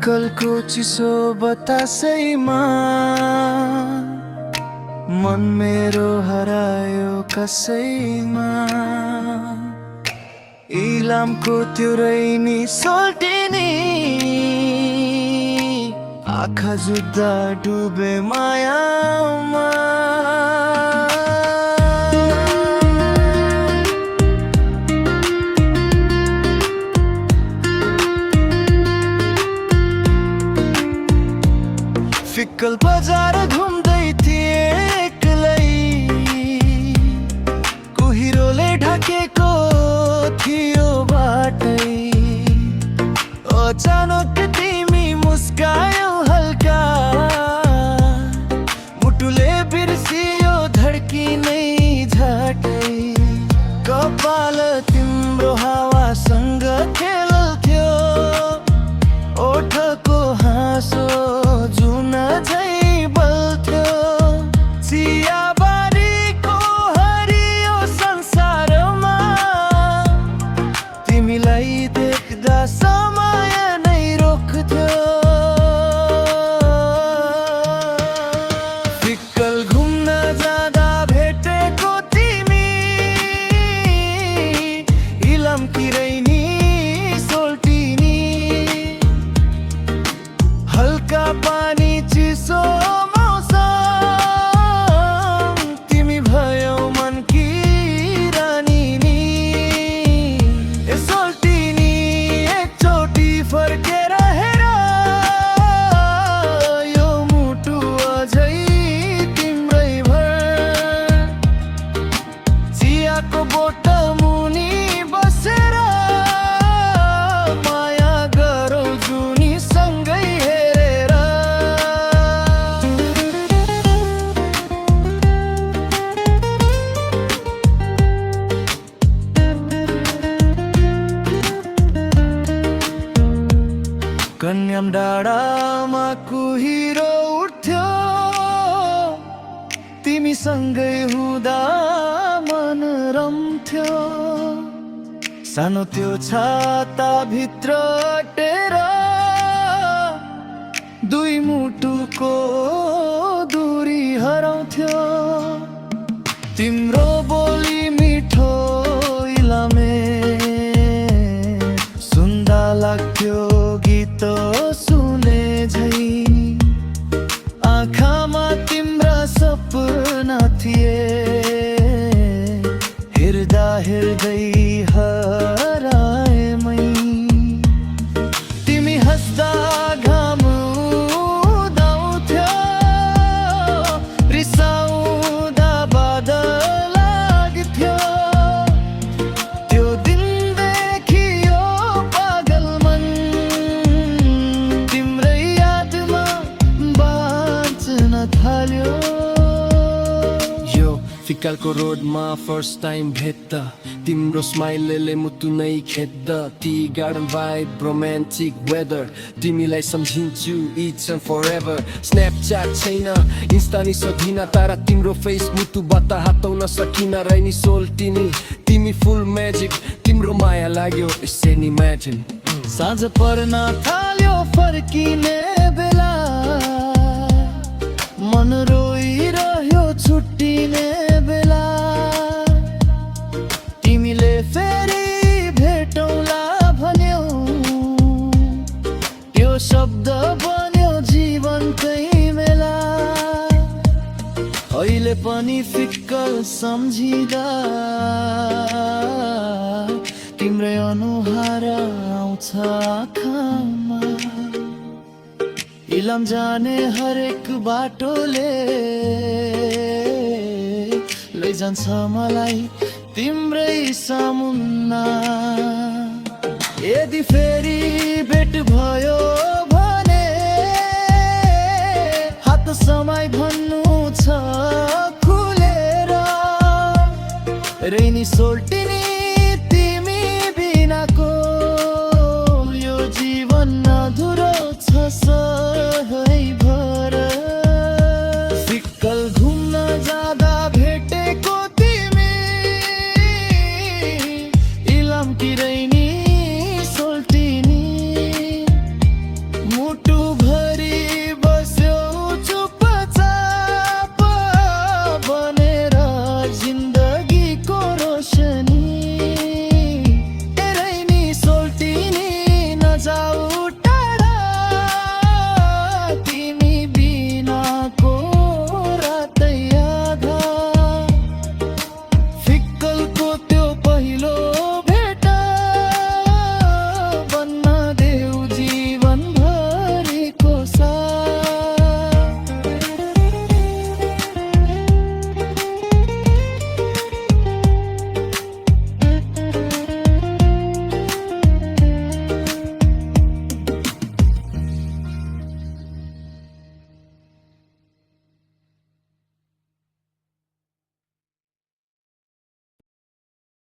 फिक्कलको चिसो बतासैमा मन मेरो हरायो कसैमा। इलामको त्यो रैनी सोल्टिनी आँखा जुत्दा डुबे मायामा। फिक्कल बजार घुम्दै थिए एक्लै, कुहिरोले ढाकेको थियो बाटै। अचानक तिमी मुस्कायौ हल्का, मुटुले बिर्सियो धड्किनै झटै। कपाल तिम्रो हावासँग खेल्थ्यो, ओठको हाँसो जुन झै बल्थ्यो। चियाबारीको हरियो संसारमा तिमीलाई देख्दा समय नै रोक्थ्यो। फिक्कल घुम्न जाँदा भेटेको तिमी, इलामकी रैनी सोल्टिनी। हल्का पानी चिसो मौसम, तिमी भयौ मनकी रानी नि। ए सोल्टिनी एकचोटि फर्केर हेर, यो मुटु अझै तिम्रै भर। चियाको बोतल मुनि बसेर माया गरौ जुनी सँगै हेरेर। कन्याम डाँडामा कुहिरो उठ्थ्यो, तिमी सँगै हुँदा मन रम्थ्यो। सानो त्यो छाता भित्र अटेर दुई मुटुको दूरी हराउँथ्यो। तिम्रो बोली मिठो इलामे, सुन्दा लाग्थ्यो गीत सुने झै। आँखामा तिम्रा सपना थिए, हेर्दा हेर्दै हराए मै। तिमी हस्दा घाम उदाउँथ्यो, रिसाउँदा बादल लाग्थ्यो। त्यो दिन देखियो पागल मन, तिम्रै यादमा बाँच्न थाल्यो। यो फिक्कलको रोडमा फर्स्ट टाइम भेट्दा, तिम्रो स्माइलले मुटु नै खेद्दा। Tea garden vibe romantic weather, तिमीलाई सम्झिन्छु इट्स एन्ड फरएभर। स्न्यापच्याट छैन, इन्स्टा नि सधिन, तारा तिम्रो फेस मुटुबाट हटाउन सकिन। रैनी सोल्टिनी तिमी फुल म्याजिक, तिम्रो माया लाग्यो यसै इमेजिन। साँझ पर्न थाल्यो फर्किने बेला, मन रोइरह्यो छुट्टिने बेला। तिमीले फेरि भेटौँला भन्यौ, त्यो शब्द बन्यो जीवनकै मेला। अहिले पनि फिक्कल सम्झिँदा तिम्रै अनुहार आउँछ आँखामा। इलाम जाने हरेक बाटोले लैजान्छ मलाई तिम्रै सामुन्ना। यदि फेरि भेट भयो भने हात समाई भन्नु छ खुलेर। रैनी सोल्टिनी तिमी बिनाको यो जीवन अधुरो छ सधैँभर। फिक्कल